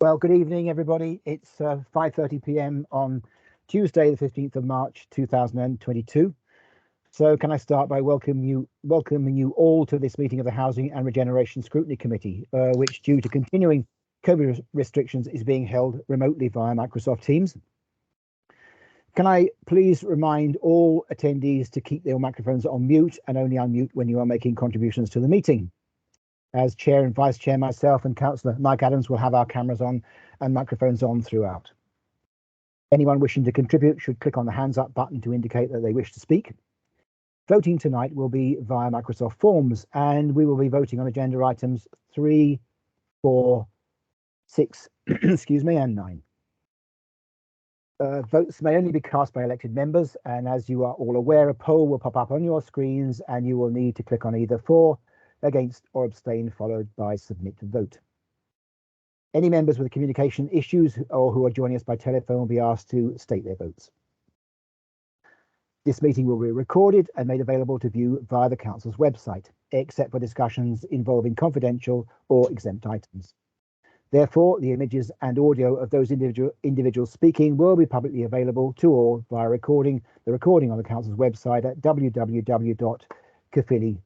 Well, good evening, everybody. It's 5:30 p.m. on Tuesday, the 15th of March, 2022. So can I start by welcoming you all to this meeting of the Housing and Regeneration Scrutiny Committee, which, due to continuing COVID restrictions, is being held remotely via Microsoft Teams. Can I please remind all attendees to keep their microphones on mute and only unmute when you are making contributions to the meeting. As Chair and Vice Chair, myself and Councillor Mike Adams will have our cameras on and microphones on throughout. Anyone wishing to contribute should click on the hands up button to indicate that they wish to speak. Voting tonight will be via Microsoft Forms, and we will be voting on agenda items 3, 4, 6, excuse me, and 9. Votes may only be cast by elected members, and as you are all aware, a poll will pop up on your screens and you will need to click on either for, against, or abstain, followed by submit to vote. Any members with communication issues or who are joining us by telephone will be asked to state their votes. This meeting will be recorded and made available to view via the Council's website, except for discussions involving confidential or exempt items. Therefore, the images and audio of those individuals speaking will be publicly available to all via the recording on the Council's website at www.caerphilly.gov.uk.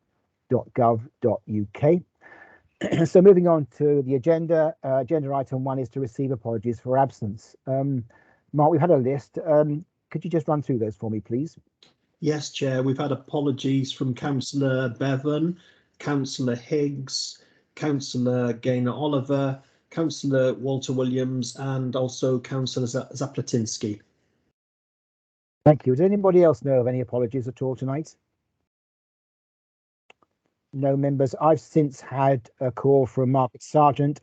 So moving on to the agenda, agenda item 1 is to receive apologies for absence. Mark, we've had a list. Could you just run through those for me, please? Yes, Chair. We've had apologies from Councillor Bevan, Councillor Higgs, Councillor Gaynor Oliver, Councillor Walter Williams, and also Councillor Zaplatinsky. Thank you. Does anybody else know of any apologies at all tonight? No members. I've since had a call from Margaret Sargent.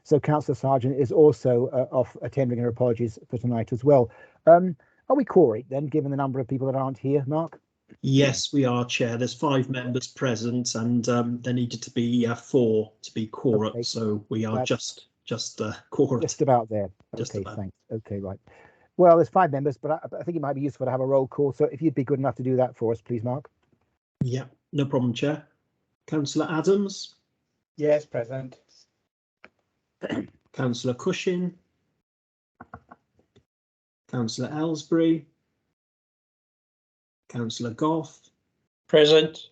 So Councillor Sargent is also off attending her apologies for tonight as well. Are we quorate then, given the number of people that aren't here, Mark? Yes, we are, Chair. There's 5 members present, and there needed to be 4 to be quorate. Okay. So we are just quorate. Just about there. Just okay, about. Thanks. Okay, right. Well, there's 5 members, but I think it might be useful to have a roll call. So if you'd be good enough to do that for us, please, Mark. Yeah, no problem, Chair. Councillor Adams? Yes, present. Councillor Cushing? Councillor Ellsbury? Councillor Goff? Present.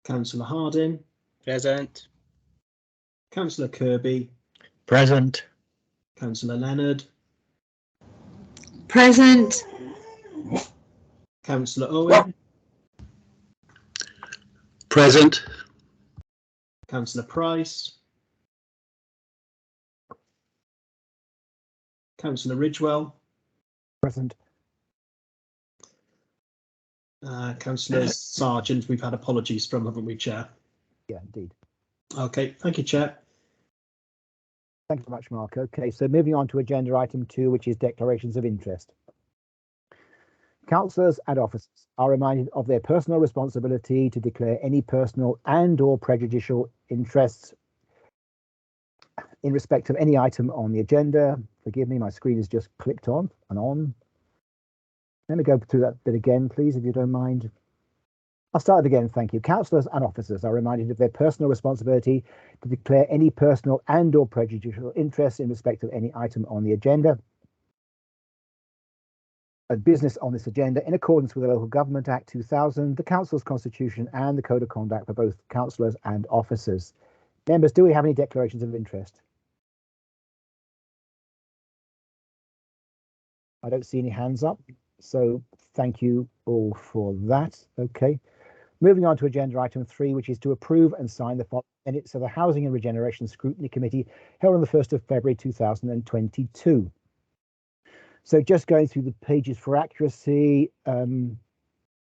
Councillor Harding? Present. Councillor Kirby? Present. Councillor Leonard? Present. Councillor Owen? Present. Councillor Price? Councillor Ridgewell? Present. Councillor Sargent, we've had apologies from, haven't we, Chair? Yeah, indeed. Okay, thank you, Chair. Thank you very much, Mark. Okay, so moving on to agenda item 2, which is declarations of interest. Councillors and officers are reminded of their personal responsibility to declare any personal and/or prejudicial interests in respect of any item on the agenda. Forgive me, my screen is just clicked on and on. Let me go through that bit again, please, if you don't mind. I'll start it again, thank you. Councillors and officers are reminded of their personal responsibility to declare any personal and/or prejudicial interests in respect of any item on the agenda. A business on this agenda in accordance with the Local Government Act 2000, the Council's Constitution and the Code of Conduct for both councillors and officers. Members, do we have any declarations of interest? I don't see any hands up, so thank you all for that. Okay. Moving on to agenda item 3, which is to approve and sign the following minutes of the Housing and Regeneration Scrutiny Committee held on the 1st of February 2022. So just going through the pages for accuracy,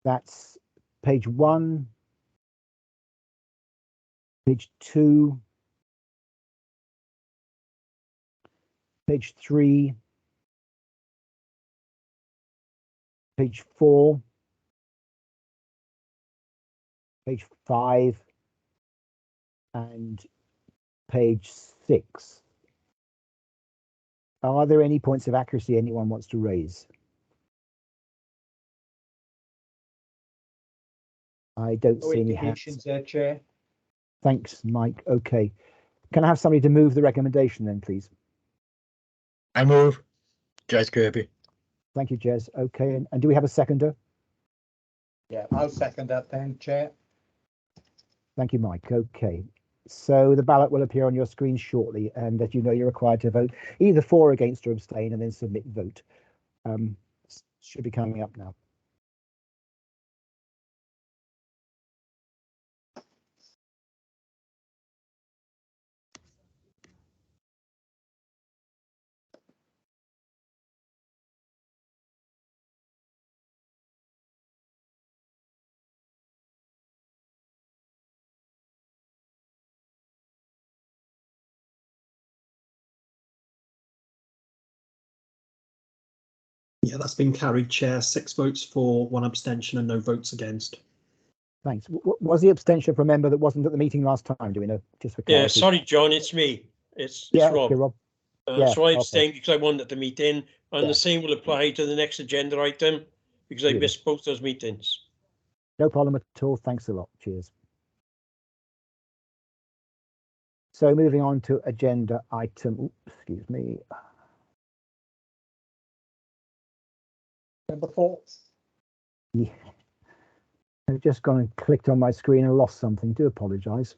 that's page 1, page 2, page 3, page 4, page 5, and page 6. Are there any points of accuracy anyone wants to raise? I don't see any hands. Chair. Thanks, Mike. Okay. can I have somebody to move the recommendation then, please? I move. Jez Kirby. Thank you, Jez. Okay, and do we have a seconder? Yeah, I'll second that then, Chair. Thank you, Mike. Okay, so the ballot will appear on your screen shortly, and as you know, you're required to vote either for, against, or abstain, and then submit vote. Should be coming up now. Yeah, that's been carried, Chair. 6 votes for, 1 abstention and no votes against. Thanks. Was the abstention from a member that wasn't at the meeting last time? Do we know? Just for clarity. Yeah, sorry, John, it's me. It's Yeah, Rob. okay, Rob. Yeah, so I okay. abstained because I wanted at the meeting, and Yeah. the same will apply to the next agenda item because I Really? missed both those meetings. No problem at all. Thanks a lot. Cheers. So moving on to agenda item, excuse me. Number 4. Yeah. I've just gone and clicked on my screen and lost something. Do apologise.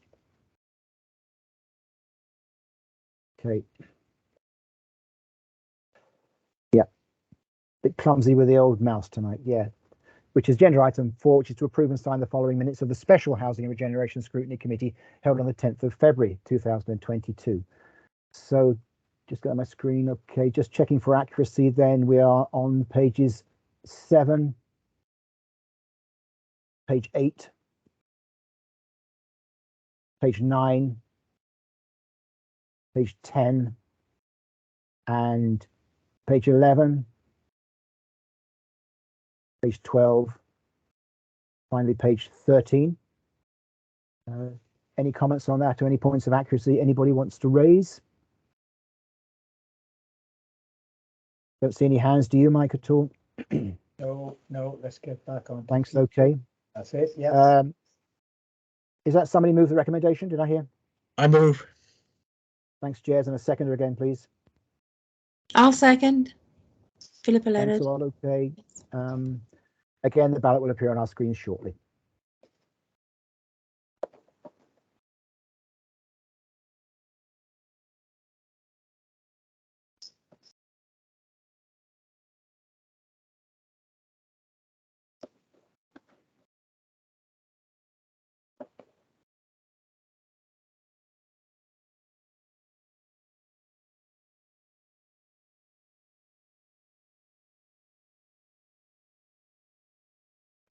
Okay. Yeah. Bit clumsy with the old mouse tonight. Yeah. Which is agenda item 4, which is to approve and sign the following minutes of the Special Housing and Regeneration Scrutiny Committee held on the 10th of February 2022. So just got on my screen. Okay, just checking for accuracy then. We are on pages 7, page 8, page 9, page 10, and page 11, page 12, finally page 13. Any comments on that or any points of accuracy anybody wants to raise? Don't see any hands. Do you, Mike, at all? No, let's get back on. Thanks. Okay. That's it. Yeah. Is that somebody move the recommendation? Did I hear? I move. Thanks, Jez, and a seconder again, please. I'll second. Philippa Thanks Leonard. a lot. Okay. Again, the ballot will appear on our screen shortly.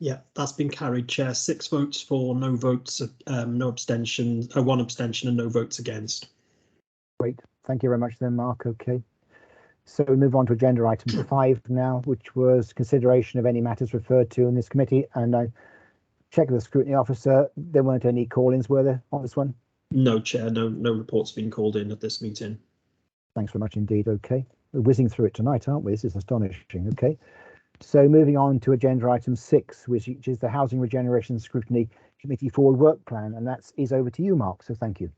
Yeah, that's been carried, Chair. 6 votes for, no votes, no abstention, 1 abstention and no votes against. Great. Thank you very much then, Mark. Okay. So we move on to agenda item 5 now, which was consideration of any matters referred to in this committee. And I checked with the scrutiny officer. There weren't any call-ins, were there, on this one? No, Chair, no reports been called in at this meeting. Thanks very much indeed. Okay. We're whizzing through it tonight, aren't we? This is astonishing. Okay. So moving on to agenda item 6, which is the Housing Regeneration Scrutiny Committee Forward Work Plan, and that is over to you, Mark. So thank you.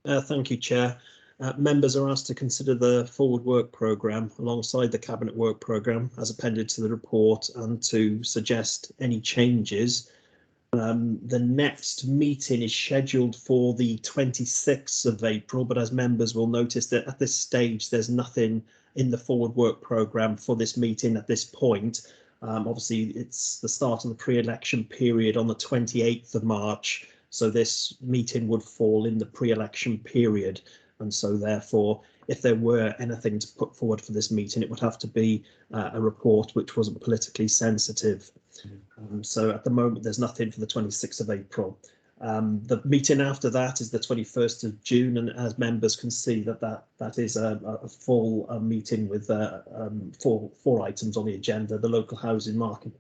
Thank you, Chair. Members are asked to consider the Forward Work Programme alongside the Cabinet Work Programme as appended to the report and to suggest any changes. The next meeting is scheduled for the 26th of April, but as members will notice that at this stage there's nothing in the Forward Work Programme for this meeting at this point. Obviously, it's the start of the pre-election period on the 28th of March, so this meeting would fall in the pre-election period. And so therefore, if there were anything to put forward for this meeting, it would have to be a report which wasn't politically sensitive. So at the moment, there's nothing for the 26th of April. The meeting after that is the 21st of June, and as members can see, that is a full meeting with four items on the agenda: the local housing market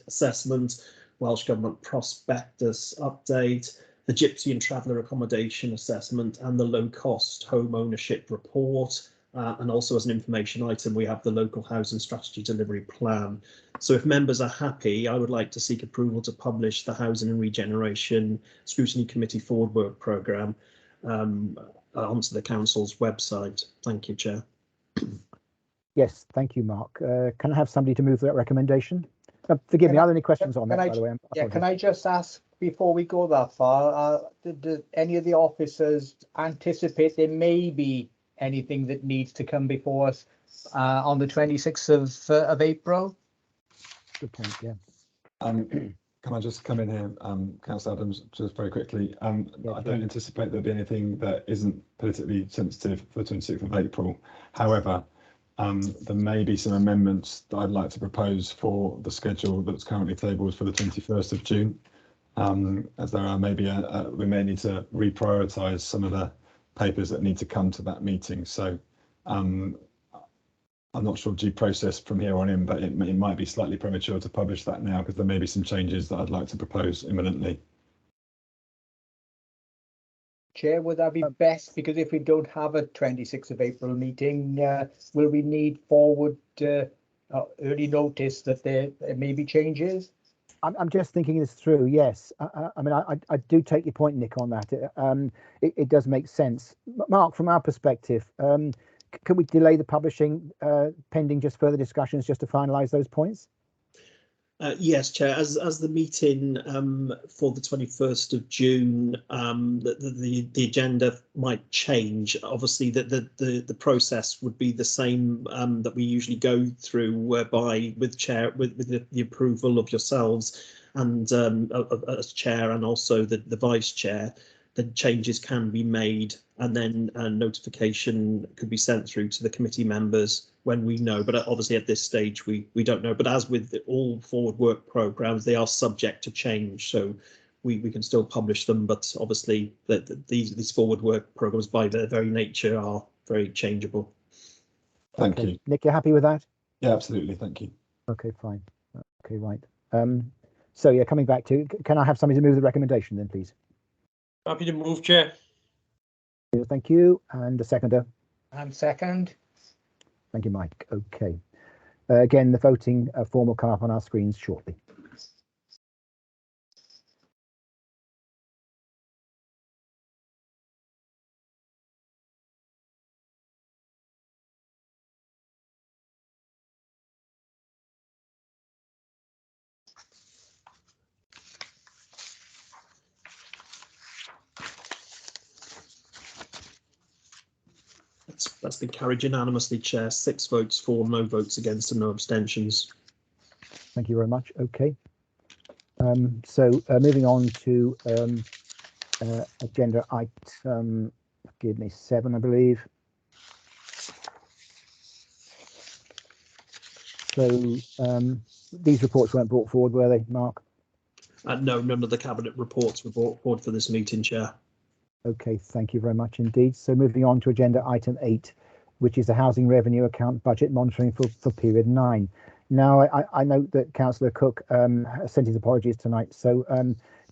assessment, Welsh Government prospectus update, the gypsy and traveller accommodation assessment, and the low cost home ownership report. And also as an information item, we have the local housing strategy delivery plan. So if members are happy, I would like to seek approval to publish the Housing and Regeneration Scrutiny Committee Forward Work Programme onto the council's website. Thank you, Chair. Yes, thank you, Mark. Can I have somebody to move that recommendation? Forgive me, are there any questions on that, by the way? Yeah, can I just ask before we go that far, did any of the officers anticipate there may be anything that needs to come before us on the 26th of April? Good point, yeah. Can I just come in here, Councillor Adams, just very quickly? Yeah, I don't anticipate there'll be anything that isn't politically sensitive for the 26th of April. However, there may be some amendments that I'd like to propose for the schedule that's currently tabled for the 21st of June. As there are maybe we may need to reprioritise some of the papers that need to come to that meeting. So I'm not sure due process from here on in, but it might be slightly premature to publish that now because there may be some changes that I'd like to propose imminently. Chair, would that be best? Because if we don't have a 26th of April meeting, will we need forward early notice that there may be changes? I'm just thinking this through. Yes, I mean, I do take your point, Nick, on that. It does make sense. Mark, from our perspective, can we delay the publishing pending just further discussions just to finalise those points? Yes, Chair. As the meeting for the 21st of June, the agenda might change. Obviously, the process would be the same that we usually go through, whereby with the approval of yourselves and as Chair and also the Vice Chair, the changes can be made, and then a notification could be sent through to the committee members when we know. But obviously at this stage we don't know. But as with all forward work programmes, they are subject to change, so we can still publish them. But obviously these forward work programmes by their very nature are very changeable. Thank you. Nick, you're happy with that? Yeah, absolutely. Thank you. Okay, fine. Okay, right. So yeah, coming back to, can I have somebody to move the recommendation then, please? Happy to move, Chair. Thank you. And the seconder? And second. Thank you, Mike. Okay. Again, the voting form will come up on our screens shortly. That's been carried unanimously, Chair. 6 votes for, no votes against, and no abstentions. Thank you very much. Okay. So moving on to agenda item, give me 7, I believe. So these reports weren't brought forward, were they, Mark? No, none of the cabinet reports were brought forward for this meeting, Chair. Okay, thank you very much indeed. So moving on to agenda item 8, which is the housing revenue account budget monitoring for period 9. Now, I note that Councillor Cook sent his apologies tonight. So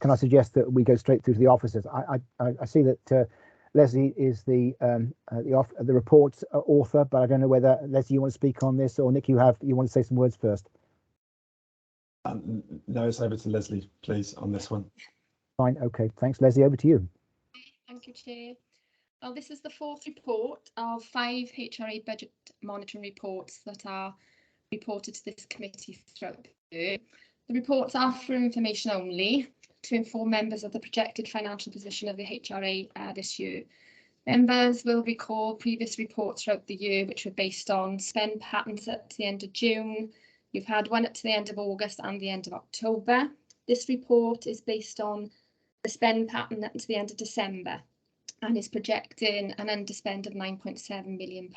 can I suggest that we go straight through to the officers? I see that Leslie is the report author, but I don't know whether Leslie, you want to speak on this, or Nick, you want to say some words first? No, it's over to Leslie, please, on this one. Fine. Okay. Thanks, Leslie. Over to you. Thank you, Chair. Well, this is the 4th report of 5 HRA budget monitoring reports that are reported to this committee throughout the year. The reports are for information only, to inform members of the projected financial position of the HRA this year. Members will recall previous reports throughout the year which were based on spend patterns at the end of June. You've had one at the end of August and the end of October. This report is based on the spend pattern at the end of December and is projecting an underspend of £9.7 million.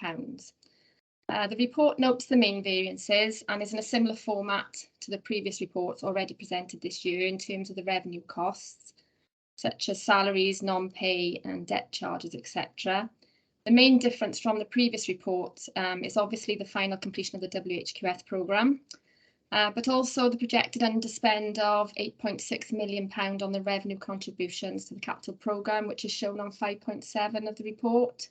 The report notes the main variances and is in a similar format to the previous reports already presented this year in terms of the revenue costs, such as salaries, non-pay and debt charges, etc. The main difference from the previous report is obviously the final completion of the WHQS programme, but also the projected underspend of £8.6 million on the revenue contributions to the capital programme, which is shown on 5.7 of the report.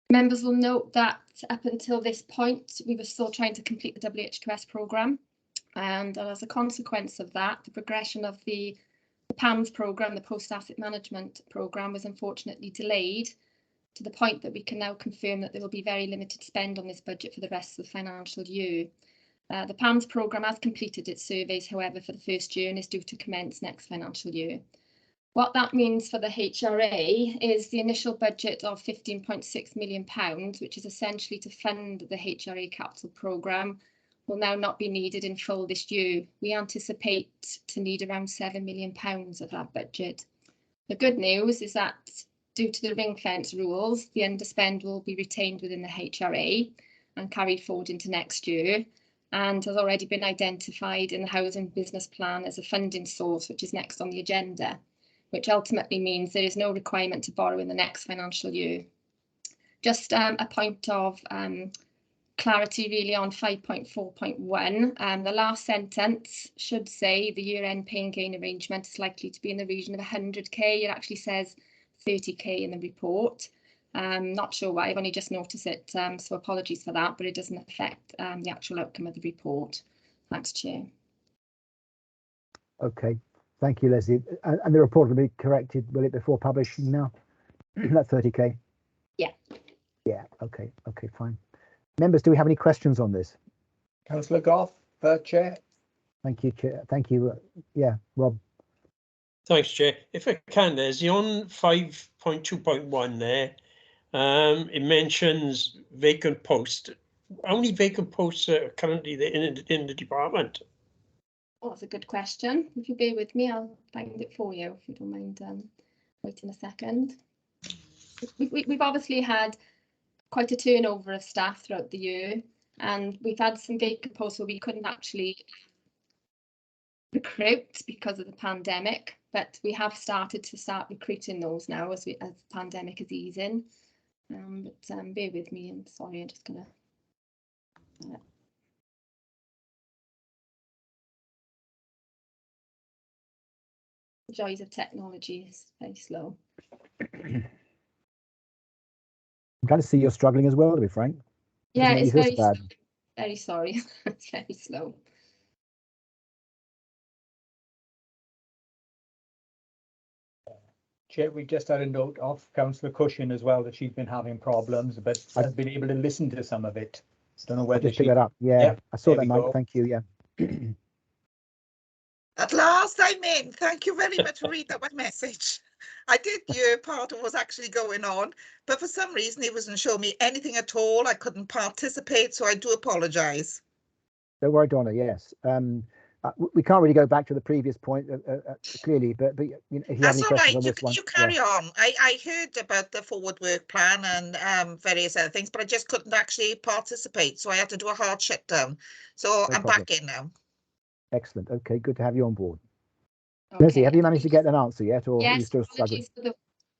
Members will note that up until this point, we were still trying to complete the WHQS programme, and as a consequence of that, the progression of the PAMS programme, the Post Asset Management programme, was unfortunately delayed. to the point that we can now confirm that there will be very limited spend on this budget for the rest of the financial year. The PAMS programme has completed its surveys, however, for the first year and is due to commence next financial year. What that means for the HRA is the initial budget of £15.6 million, which is essentially to fund the HRA capital programme, will now not be needed in full this year. We anticipate to need around £7 million of that budget. The good news is that due to the ring fence rules, the underspend will be retained within the HRA and carried forward into next year, and has already been identified in the housing business plan as a funding source, which is next on the agenda, which ultimately means there is no requirement to borrow in the next financial year. Just a point of clarity really on 5.4.1. The last sentence should say the year-end pay and gain arrangement is likely to be in the region of 100k. It actually says 30k in the report. Not sure why, I've only just noticed it, so apologies for that, but it doesn't affect the actual outcome of the report. Thanks, Chair. Okay, thank you, Leslie. And the report will be corrected, will it, before publishing now? That 30k? Yeah. Yeah, okay, fine. Members, do we have any questions on this? Councillor Goff, Chair. Thank you, Chair. Thank you. Yeah, Rob. Thanks, Chair. If I can, there's on 5.2.1 there. It mentions vacant posts. How many vacant posts are currently in the department? Oh, that's a good question. If you bear with me, I'll find it for you, if you don't mind waiting a second. We've obviously had quite a turnover of staff throughout the year, and we've had some vacant posts where we couldn't actually recruit because of the pandemic, but we have started to recruiting those now as the pandemic is easing. But bear with me, and sorry, I'm just gonna the joys of technology is very slow. I'm glad to see you're struggling as well, to be frank. Yeah, it's very bad. Very sorry. It's very slow. Chair, we just had a note off Councillor Cushion as well that she's been having problems, but has been able to listen to some of it. Don't know whether Just pick that up. Yeah, Yep, I saw there that, we Mike. go. Thank you. Yeah. At last I'm in. Thank you very much for reading out my message. I did hear part of what was actually going on, but for some reason it wasn't showing me anything at all. I couldn't participate, so I do apologise. Don't worry, Donna. Yes. We can't really go back to the previous point clearly, but you know, if you have That's any all questions right. on this one, You carry on. I heard about the forward work plan and various other things, but I just couldn't actually participate, so I had to do a hard shutdown. So No I'm problem. back in now. Excellent. Okay, good to have you on board. Okay. Leslie, have you managed to get an answer yet, or are you Yes, still struggling?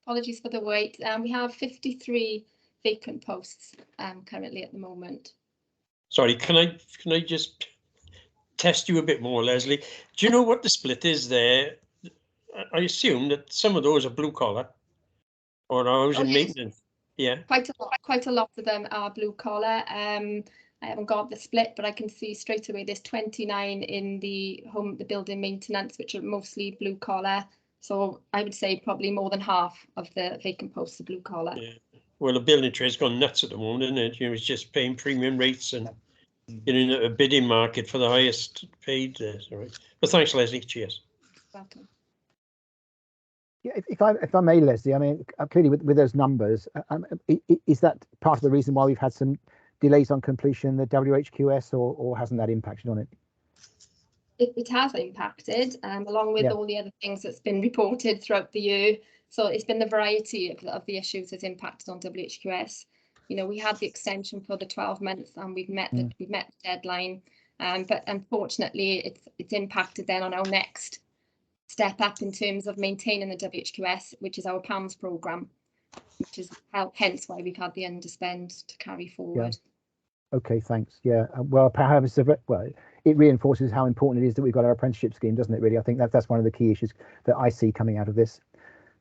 apologies for the wait. We have 53 vacant posts currently at the moment. Sorry, can I just test you a bit more, Leslie? Do you know what the split is there? I assume that some of those are blue collar or housing maintenance. Yeah. Quite a lot of them are blue collar. I haven't got the split, but I can see straight away there's 29 in the building maintenance, which are mostly blue collar. So I would say probably more than half of the vacant posts are blue collar. Yeah. Well, the building trade's gone nuts at the moment, isn't it? You know, it's just paying premium rates and in a bidding market for the highest paid. Sorry, but thanks, Leslie. Cheers. Welcome. Yeah, if I may, Leslie, I mean, clearly with those numbers, is that part of the reason why we've had some delays on completion in the WHQS, or hasn't that impacted on it? It has impacted, along with all the other things that's been reported throughout the year. So it's been the variety of the issues that's impacted on WHQS. You know, we had the extension for the 12 months, and we've met the deadline. But unfortunately, it's impacted then on our next step up in terms of maintaining the WHQS, which is our PAMS programme, which is hence why we've had the underspend to carry forward. Yeah. Okay, thanks. Yeah, well, perhaps it reinforces how important it is that we've got our apprenticeship scheme, doesn't it? Really, I think that's one of the key issues that I see coming out of this.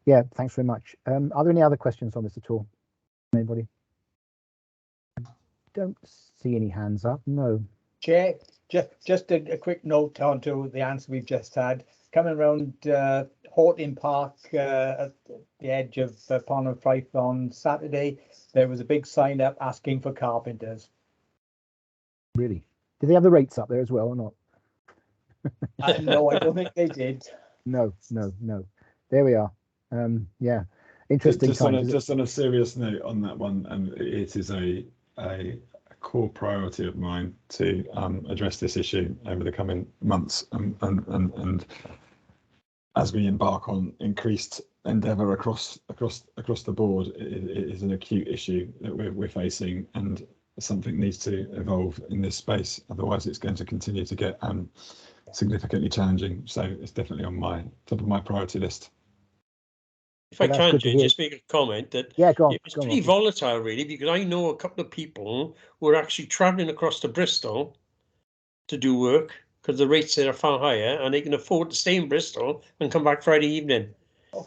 Yeah, thanks very much. Are there any other questions on this at all? Anybody? Don't see any hands up. No. Chair, just a quick note onto the answer we've just had. Coming around Horton Park at the edge of Pond and Fife on Saturday, there was a big sign up asking for carpenters. Really? Did they have the rates up there as well or not? No, I don't think they did. No. There we are. Yeah, interesting times. Just on a serious note on that one, it is a core priority of mine to address this issue over the coming months, and as we embark on increased endeavour across the board, it is an acute issue that we're facing, and something needs to evolve in this space. Otherwise, it's going to continue to get significantly challenging. So it's definitely on my top of my priority list. If I can, just make a comment that it's pretty volatile, really, because I know a couple of people who are actually travelling across to Bristol to do work because the rates there are far higher, and they can afford to stay in Bristol and come back Friday evening.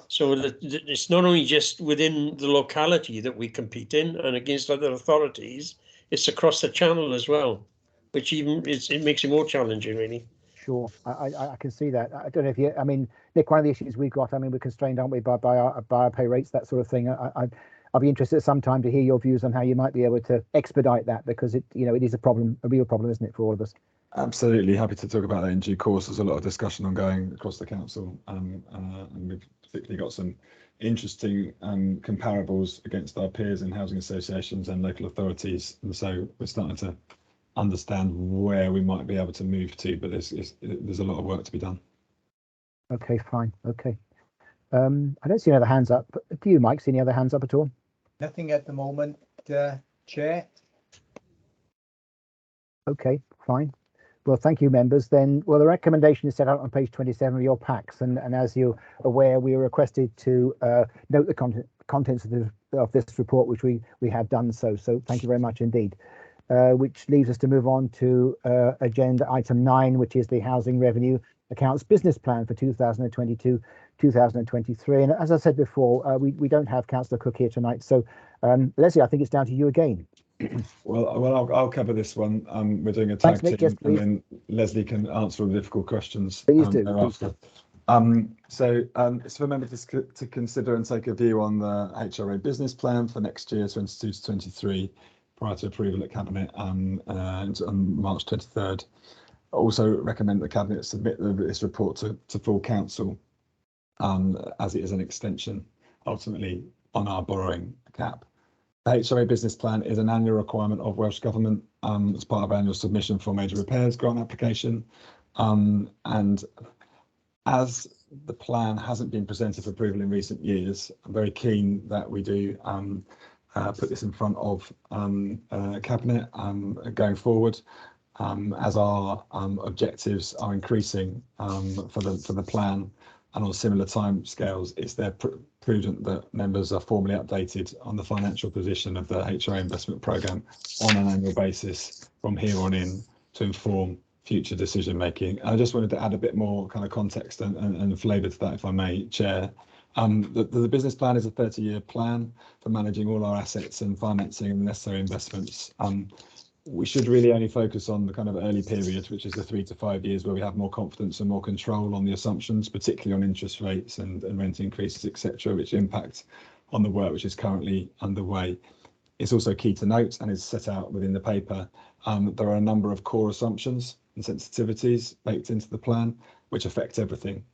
So it's not only just within the locality that we compete in and against other authorities, it's across the channel as well, which it makes it more challenging, really. Sure, I can see that. I don't know if I mean, Nick, one of the issues we've got, I mean, we're constrained, aren't we, by our pay rates, that sort of thing. I'll be interested at some time to hear your views on how you might be able to expedite that, because it is a real problem, isn't it, for all of us? Absolutely, happy to talk about that in due course. There's a lot of discussion ongoing across the council, and we've particularly got some interesting comparables against our peers in housing associations and local authorities, and so we're starting to understand where we might be able to move to, but there's a lot of work to be done. Okay, fine. Okay. I don't see any other hands up. Do you, Mike, see any other hands up at all? Nothing at the moment, Chair. Okay, fine. Well, thank you, members. Then, well, the recommendation is set out on page 27 of your packs, and as you're aware, we were requested to note the contents of this report, which we have done so. So thank you very much indeed. Which leaves us to move on to agenda item 9, which is the Housing Revenue Accounts Business Plan for 2022-2023. And as I said before, we don't have Councillor Cook here tonight. So, Leslie, I think it's down to you again. Well, I'll cover this one. We're doing a tag team, yes, and then Leslie can answer all the difficult questions. Please do. Thereafter. So it's for members to consider and take a view on the HRA business plan for next year, 22 to 23. Prior to approval at Cabinet on March 23rd. Also recommend the Cabinet submit this report to full council as it is an extension ultimately on our borrowing cap. The HRA business plan is an annual requirement of Welsh Government as part of annual submission for major repairs grant application. And as the plan hasn't been presented for approval in recent years, I'm very keen that we do put this in front of Cabinet going forward, as our objectives are increasing for the plan, and on similar time scales. It's prudent that members are formally updated on the financial position of the HRA investment programme on an annual basis from here on in to inform future decision making. And I just wanted to add a bit more kind of context and flavour to that, if I may, Chair. The business plan is a 30-year plan for managing all our assets and financing and the necessary investments. We should really only focus on the kind of early period, which is the 3 to 5 years where we have more confidence and more control on the assumptions, particularly on interest rates and rent increases, etc., which impact on the work which is currently underway. It's also key to note, and is set out within the paper, there are a number of core assumptions and sensitivities baked into the plan which affect everything.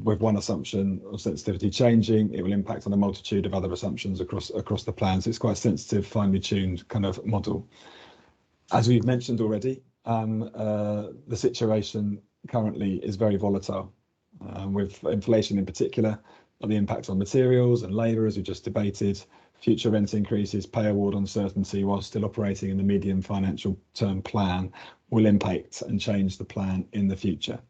With one assumption of sensitivity changing, it will impact on a multitude of other assumptions across the plan. So it's quite a sensitive, finely tuned kind of model. As we've mentioned already, the situation currently is very volatile, with inflation in particular, but the impact on materials and labour, as we just debated, future rent increases, pay award uncertainty while still operating in the medium financial term plan will impact and change the plan in the future.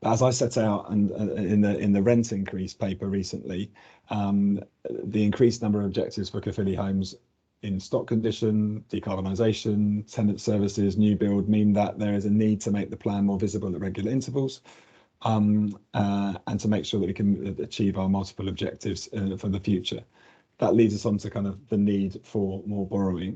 As I set out and in the rent increase paper recently, the increased number of objectives for Caerphilly homes in stock condition, decarbonisation, tenant services, new build mean that there is a need to make the plan more visible at regular intervals, and to make sure that we can achieve our multiple objectives for the future. that leads us on to kind of the need for more borrowing.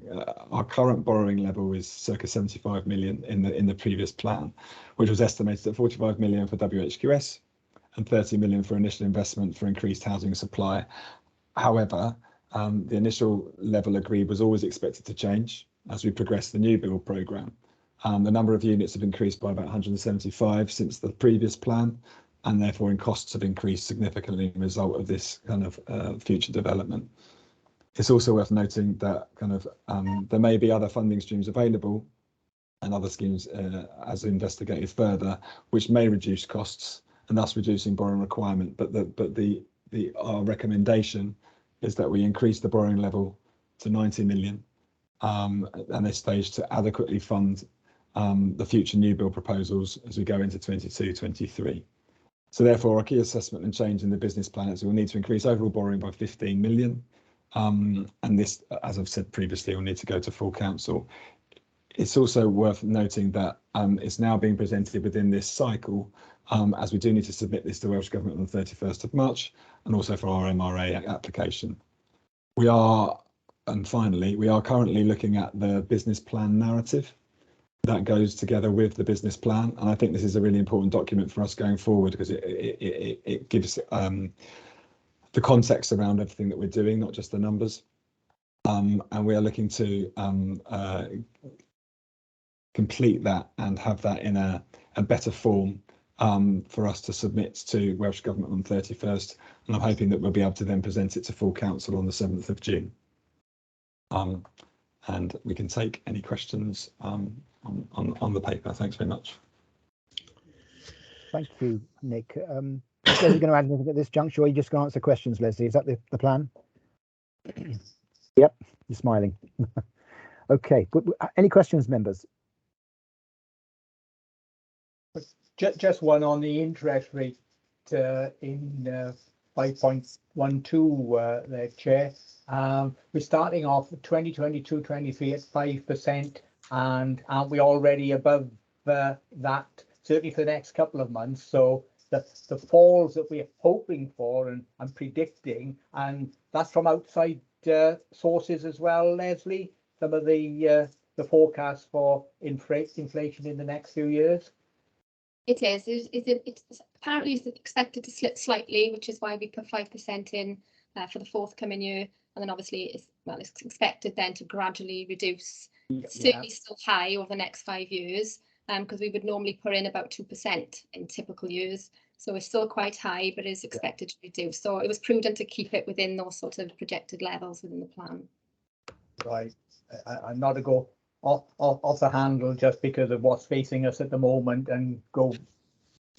Our current borrowing level is circa 75 million in the previous plan, which was estimated at 45 million for WHQS and 30 million for initial investment for increased housing supply. However, the initial level agreed was always expected to change as we progress the new build programme. The number of units have increased by about 175 since the previous plan, and therefore in costs have increased significantly as a result of this kind of future development. It's also worth noting that kind of there may be other funding streams available and other schemes as investigated further, which may reduce costs and thus reducing borrowing requirement. But our recommendation is that we increase the borrowing level to 90 million at this stage to adequately fund the future new build proposals as we go into 22-23. So therefore, our key assessment and change in the business plan is we'll need to increase overall borrowing by 15 million. And this, as I've said previously, will need to go to full council. It's also worth noting that it's now being presented within this cycle, as we do need to submit this to Welsh Government on the 31st of March, and also for our MRA application. And finally, we are currently looking at the business plan narrative that goes together with the business plan, and I think this is a really important document for us going forward because it gives the context around everything that we're doing, not just the numbers. And we are looking to complete that and have that in a better form for us to submit to Welsh Government on 31st, and I'm hoping that we'll be able to then present it to full council on the 7th of June. And we can take any questions on the paper. Thanks very much. Thank you, Nick. Is Leslie going to add anything at this juncture, or are you just going to answer questions, Leslie? Is that the plan? Yep, you're smiling. Okay, good. Any questions, members? Just one on the interest rate in 5.12 there, Chair. We're starting off 2022-23 at 5%, and aren't we already above that, certainly for the next couple of months? So the falls that we're hoping for and predicting, and that's from outside sources as well, Leslie, some of the forecasts for inflation in the next few years? It is. It's apparently expected to slip slightly, which is why we put 5% in for the forthcoming year. And then obviously it's expected then to gradually reduce. Certainly still high over the next 5 years, because we would normally put in about 2% in typical years. So it's still quite high, but is expected to reduce. So it was prudent to keep it within those sort of projected levels within the plan. Right. I'm not to go off the handle just because of what's facing us at the moment and go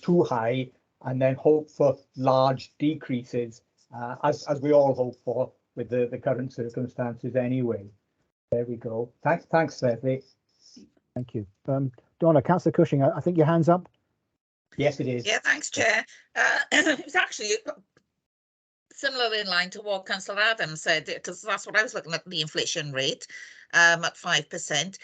too high and then hope for large decreases, as we all hope for with the current circumstances anyway. There we go. Thanks, Leslie. Thank you. Donna, Councillor Cushing, I think your hand's up. Yes, it is. Yeah, thanks, Chair. It was actually similar in line to what Councillor Adams said, because that's what I was looking at, the inflation rate at 5%. Is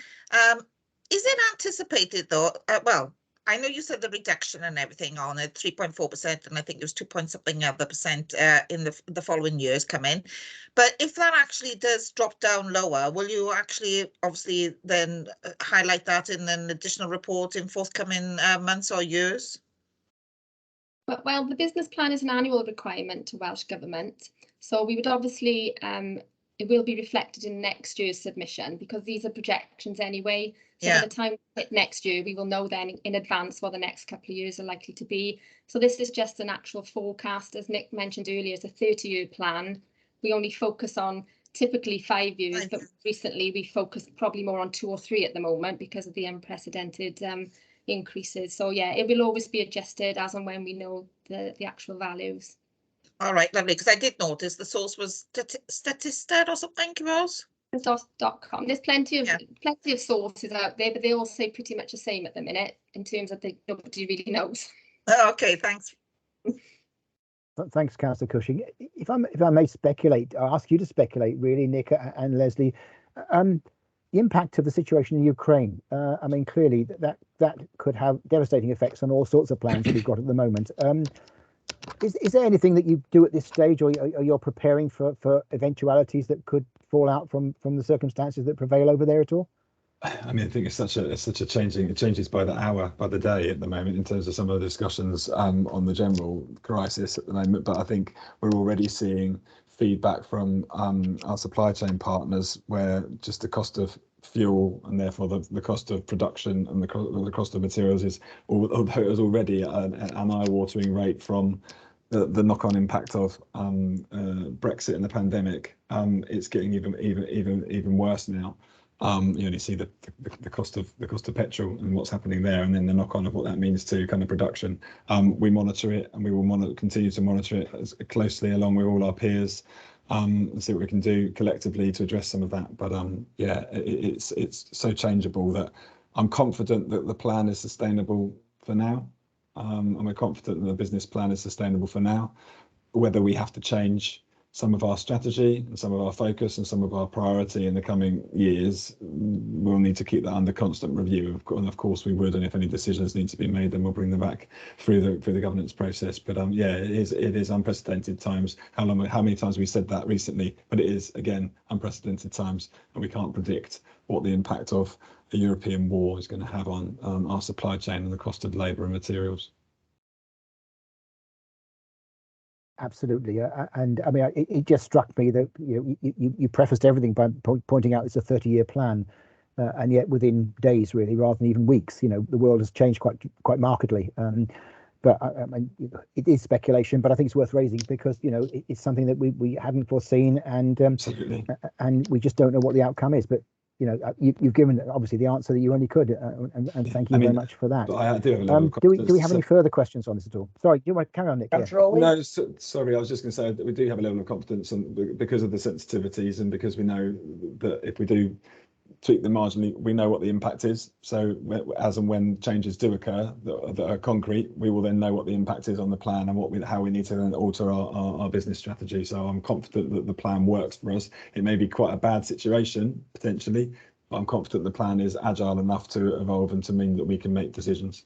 it anticipated though? Well, I know you said the reduction and everything on it, 3.4%, and I think it was 2 point something other percent in the following years come in. But if that actually does drop down lower, will you actually obviously then highlight that in an additional report in forthcoming months or years? Well, the business plan is an annual requirement to Welsh Government. So we would obviously, it will be reflected in next year's submission because these are projections anyway. So by the time we hit next year, we will know then in advance what the next couple of years are likely to be. So this is just an actual forecast. As Nick mentioned earlier, it's a 30-year plan. We only focus on typically 5 years, but recently we focused probably more on 2 or 3 at the moment because of the unprecedented increases. So yeah, it will always be adjusted as and when we know the actual values. All right, lovely, because I did notice the source was Statista or something, Rose? .com. There's plenty of sources out there, but they all say pretty much the same at the minute in terms of nobody really knows. Okay, thanks. Thanks, Councillor Cushing. If I may speculate, I'll ask you to speculate, really, Nick and Leslie, the impact of the situation in Ukraine. I mean, clearly that could have devastating effects on all sorts of plans that we've got at the moment. Is there anything that you do at this stage, or you're preparing for eventualities that could fall out from the circumstances that prevail over there at all? I mean, I think it's such a changing. It changes by the hour, by the day at the moment in terms of some of the discussions on the general crisis at the moment. But I think we're already seeing feedback from our supply chain partners where just the cost of fuel and therefore the cost of production and the cost of materials is, although it was already an eye-watering rate from the knock-on impact of Brexit and the pandemic. It's getting even worse now. You only see the cost of petrol and what's happening there, and then the knock-on of what that means to kind of production. We monitor it, and we will continue to monitor it as closely along with all our peers, and see what we can do collectively to address some of that. But yeah, it's so changeable that I'm confident that the plan is sustainable for now, and we're confident that the business plan is sustainable for now. Whether we have to change some of our strategy and some of our focus and some of our priority in the coming years, we'll need to keep that under constant review. And of course we would, and if any decisions need to be made, then we'll bring them back through the governance process. But yeah, it is unprecedented times. How many times we said that recently? But it is, again, unprecedented times, and we can't predict what the impact of a European war is going to have on our supply chain and the cost of labour and materials. Absolutely, and I mean, it just struck me that you prefaced everything by pointing out it's a 30-year plan, and yet within days, really, rather than even weeks, the world has changed quite markedly. But I mean, it is speculation, but I think it's worth raising because it's something that we hadn't foreseen, and and we just don't know what the outcome is. But you've given obviously the answer that you only could, and thank you very much for that. But I do have a level of do we have any further questions on this at all? Sorry, do you want to carry on, Nick? Yeah. No, sorry, I was just going to say that we do have a level of confidence, and because of the sensitivities, and because we know that if we do tweak them marginally, we know what the impact is. So as and when changes do occur that are concrete, we will then know what the impact is on the plan and how we need to then alter our business strategy. So I'm confident that the plan works for us. It may be quite a bad situation potentially, but I'm confident the plan is agile enough to evolve and to mean that we can make decisions.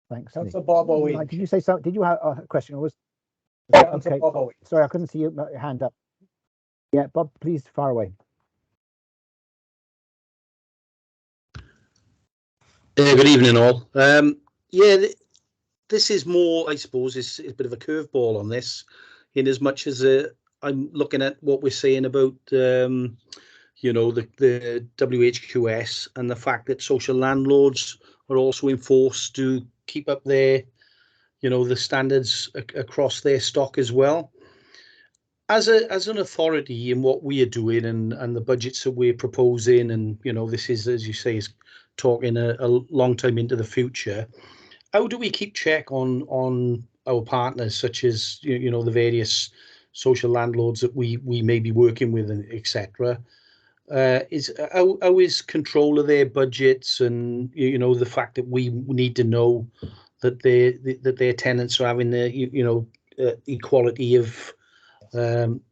Thanks. Councillor Bob Owen. Did you say something? Did you have a question? Or was Okay. Bob Owen. Sorry, I couldn't see your hand up. Yeah, Bob, please fire away. Good evening, all. Yeah, this is more, I suppose, it's a bit of a curveball on this, in as much as I'm looking at what we're saying about, the WHQS and the fact that social landlords are also enforced to keep up their, the standards across their stock as well. As an authority in what we are doing and the budgets that we're proposing, and this is, as you say, is talking a long time into the future. How do we keep check on our partners, such as the various social landlords that we may be working with, and etc. How is control of their budgets, and the fact that we need to know that their tenants are having the equality of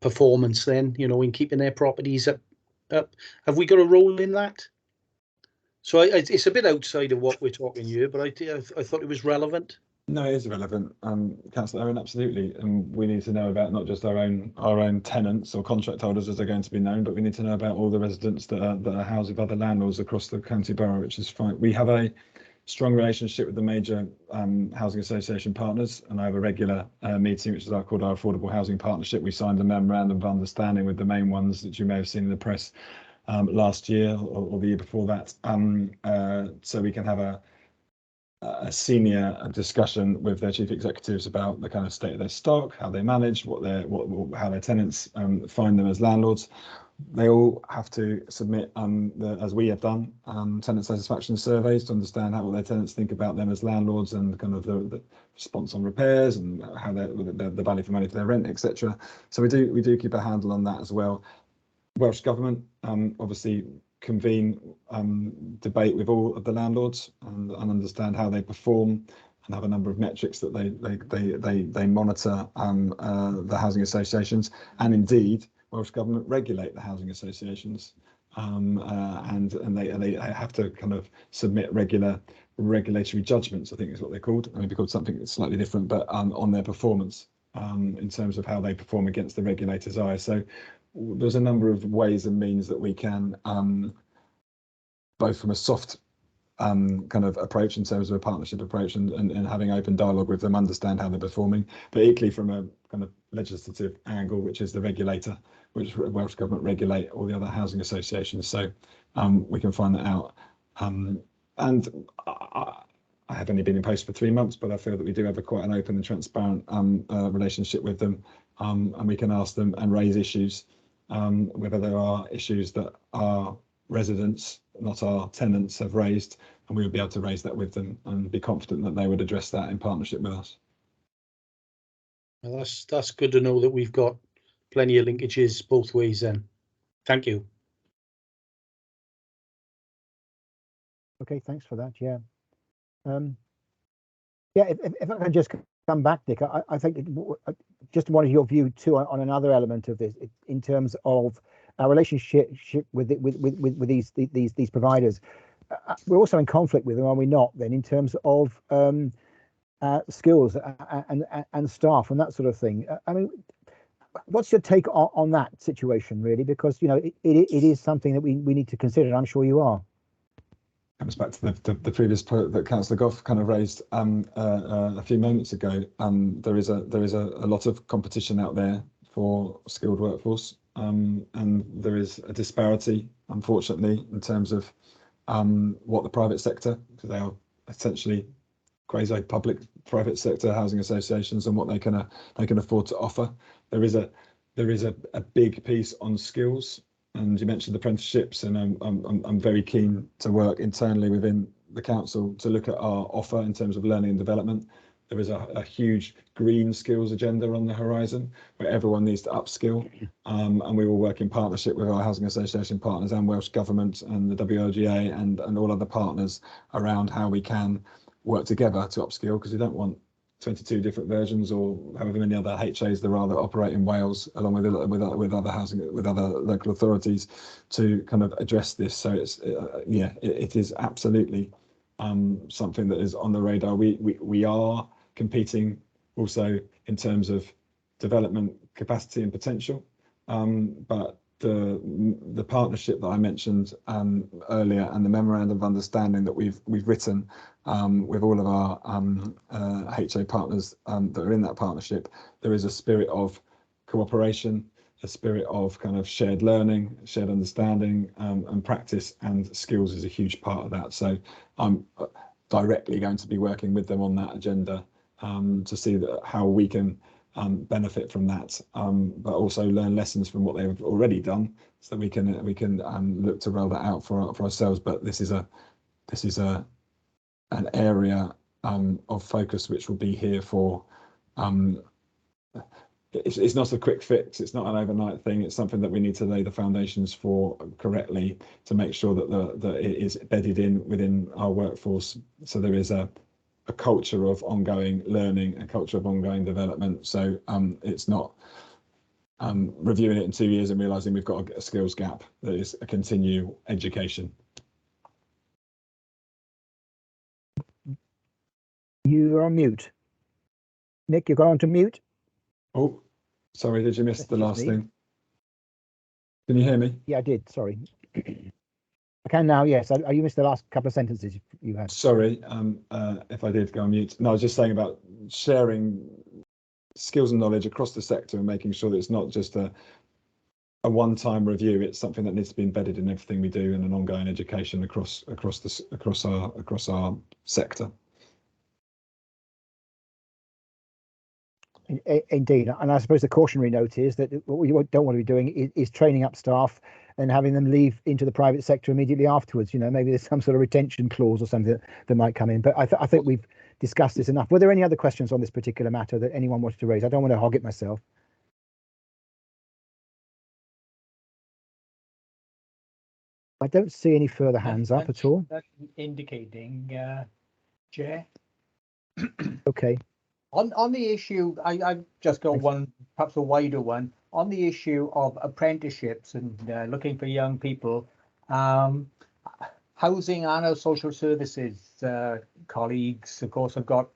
performance then, in keeping their properties up. Have we got a role in that? So it's a bit outside of what we're talking here, but I thought it was relevant. No, it is relevant, Councillor Owen, absolutely. And we need to know about not just our own tenants or contract holders as they're going to be known, but we need to know about all the residents that are housed with other landlords across the county borough, which is fine. We have a strong relationship with the major housing association partners, and I have a regular meeting, which is called our Affordable Housing Partnership. We signed a memorandum of understanding with the main ones that you may have seen in the press last year or the year before that, so we can have a senior discussion with their chief executives about the kind of state of their stock, how they manage, how their tenants find them as landlords. They all have to submit, as we have done, tenant satisfaction surveys to understand what their tenants think about them as landlords, and kind of the response on repairs, and how the value for money for their rent, etc. So we do keep a handle on that as well. Welsh Government obviously convene debate with all of the landlords and understand how they perform, and have a number of metrics that they monitor the housing associations, and indeed Welsh Government regulate the housing associations. and they have to kind of submit regulatory judgments, I think is what they're called. Maybe called something slightly different, but on their performance in terms of how they perform against the regulator's eye. So there's a number of ways and means that we can, both from a soft kind of approach in terms of a partnership approach and having open dialogue with them, understand how they're performing, but equally from a kind of legislative angle, which is the regulator, which Welsh Government regulate all the other housing associations. So we can find that out. And I have only been in post for 3 months, but I feel that we do have quite an open and transparent relationship with them, and we can ask them and raise issues, whether there are issues that our residents, not our tenants, have raised, and we would be able to raise that with them and be confident that they would address that in partnership with us. Well, that's good to know that we've got plenty of linkages both ways then. Thank you. Okay, thanks for that. Yeah. Yeah, if I can just come back, Nick, I think just wanted your view too on another element of this in terms of our relationship with these providers. We're also in conflict with them, are we not? Then, in terms of skills and staff and that sort of thing. I mean, what's your take on that situation, really? Because it is something that we need to consider, and I'm sure you are. Comes back to the previous point that Councillor Gough kind of raised a few moments ago. There is a lot of competition out there for skilled workforce, and there is a disparity, unfortunately, in terms of what the private sector, because they are essentially quasi-public private sector housing associations, and what they can afford to offer. There is a big piece on skills. And you mentioned apprenticeships, and I'm very keen to work internally within the council to look at our offer in terms of learning and development. There is a huge green skills agenda on the horizon where everyone needs to upskill, and we will work in partnership with our housing association partners and Welsh Government and the WLGA and all other partners around how we can work together to upskill, because we don't want 22 different versions or however many other HAs there are that operate in Wales, along with other housing, with other local authorities, to kind of address this. So it's it is absolutely something that is on the radar. We are competing also in terms of development capacity and potential, but the partnership that I mentioned earlier, and the memorandum of understanding that we've written with all of our HA partners that are in that partnership, there is a spirit of cooperation, a spirit of kind of shared learning, shared understanding, and practice, and skills is a huge part of that. So I'm directly going to be working with them on that agenda to see how we can benefit from that, but also learn lessons from what they've already done, so we can look to roll that out for ourselves. But this is an area of focus which will be here for. It's not a quick fix. It's not an overnight thing. It's something that we need to lay the foundations for correctly to make sure that it is bedded in within our workforce. So there is a culture of ongoing learning, a culture of ongoing development. So it's not reviewing it in 2 years and realizing we've got a skills gap. That is a continued education. You're on mute. Nick, you've gone on to mute. Oh, sorry, did you miss the last thing? Can you hear me? Yeah, I did, sorry. I can now, yes. You missed the last couple of sentences you had. Sorry, if I did go on mute. No, I was just saying about sharing skills and knowledge across the sector and making sure that it's not just a one-time review. It's something that needs to be embedded in everything we do, and an ongoing education across our sector. Indeed, and I suppose the cautionary note is that what we don't want to be doing is training up staff and having them leave into the private sector immediately afterwards. Maybe there's some sort of retention clause or something that might come in. But I think we've discussed this enough. Were there any other questions on this particular matter that anyone wanted to raise? I don't want to hog it myself. I don't see any further hands up at all. That's indicating, Chair. Okay. On the issue, I've just got one, perhaps a wider one, on the issue of apprenticeships and looking for young people. Housing and our social services colleagues, of course, have got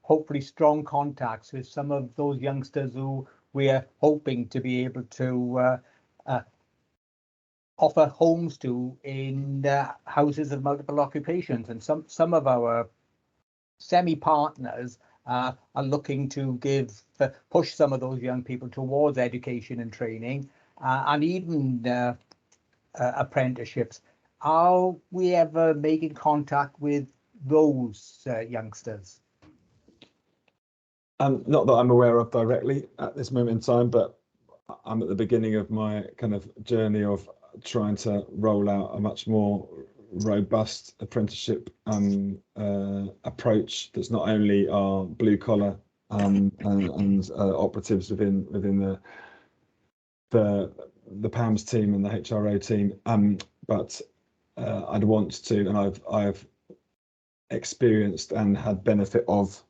hopefully strong contacts with some of those youngsters who we're hoping to be able to offer homes to in houses of multiple occupations. And some of our semi-partners are looking to push some of those young people towards education and training and even apprenticeships. Are we ever making contact with those youngsters? Not that I'm aware of directly at this moment in time, but I'm at the beginning of my kind of journey of trying to roll out a much more robust apprenticeship approach that's not only our blue collar and operatives within the PAMS team and the HRO team, but I'd want to, and I've experienced and had benefit of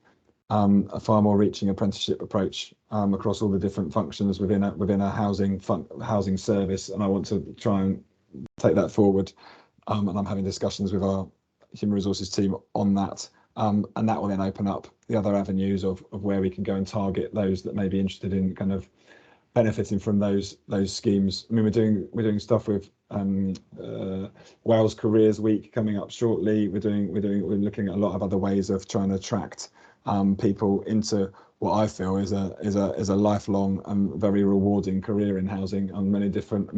a far more reaching apprenticeship approach across all the different functions within a housing service, and I want to try and take that forward. And I'm having discussions with our human resources team on that, and that will then open up the other avenues of where we can go and target those that may be interested in kind of benefiting from those schemes. I mean, we're doing stuff with Wales Careers Week coming up shortly. We're looking at a lot of other ways of trying to attract people into what I feel is a lifelong and very rewarding career in housing on many different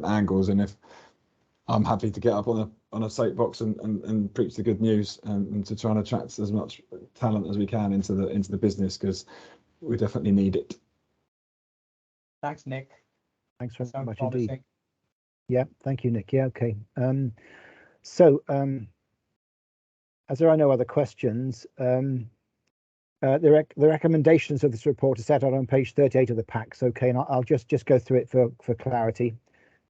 angles. And if I'm happy to get up on a soapbox and preach the good news and to try and attract as much talent as we can into the business, because we definitely need it. Thanks, Nick. Thanks very Sounds much promising. indeed. Yeah, thank you, Nick. Yeah, okay. So as there are no other questions, the recommendations of this report are set out on page 38 of the packs. Okay, and I'll just go through it for clarity.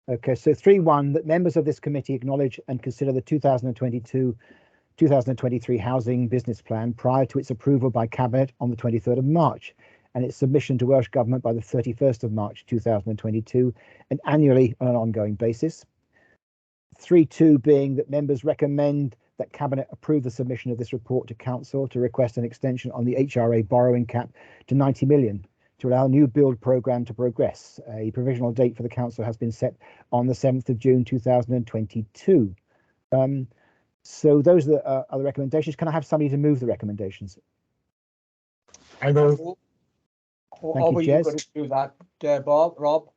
Okay, so 3.1, that members of this committee acknowledge and consider the 2022-2023 housing business plan prior to its approval by Cabinet on the 23rd of March and its submission to Welsh Government by the 31st of March 2022 and annually on an ongoing basis. 3.2 being that members recommend that Cabinet approve the submission of this report to Council to request an extension on the HRA borrowing cap to 90 million to allow a new build programme to progress. A provisional date for the Council has been set on the 7th of June 2022. So those are the recommendations. Can I have somebody to move the recommendations? I move. Or were you going to do that, Rob? I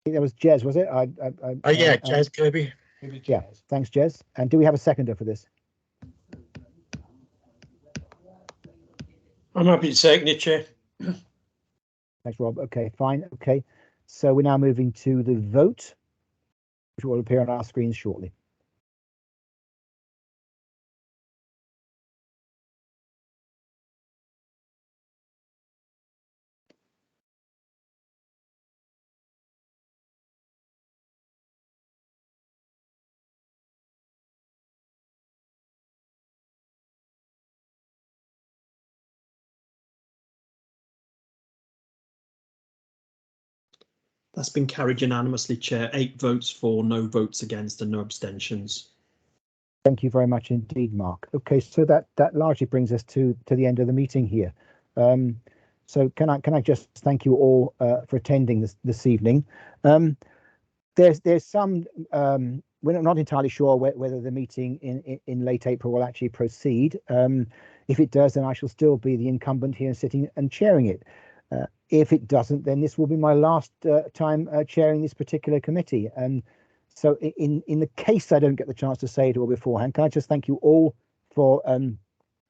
think that was Jez, was it? Yeah, Jez Kirby. Yeah, thanks, Jez. And do we have a seconder for this? I'm happy to second it, Chair. Thanks, Rob. Okay, fine. Okay, so we're now moving to the vote, which will appear on our screens shortly. That's been carried unanimously, Chair. 8 votes for, no votes against, and no abstentions. Thank you very much indeed, Mark. Okay, so that largely brings us to the end of the meeting here. So can I just thank you all for attending this evening. There's some we're not entirely sure whether the meeting in late April will actually proceed. If it does, then I shall still be the incumbent here sitting and chairing it. If it doesn't, then this will be my last time chairing this particular committee. And so in the case I don't get the chance to say it all beforehand, can I just thank you all for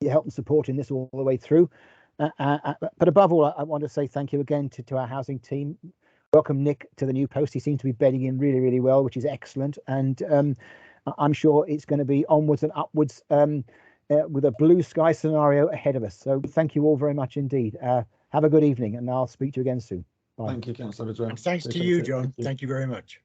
your help and support in this all the way through. But above all, I want to say thank you again to our housing team. Welcome Nick to the new post. He seems to be bedding in really, really well, which is excellent. And I'm sure it's going to be onwards and upwards with a blue sky scenario ahead of us. So thank you all very much indeed. Have a good evening, and I'll speak to you again soon. Bye. Thank you, Councillor Ridgway. Thanks to you, John. Thank you very much.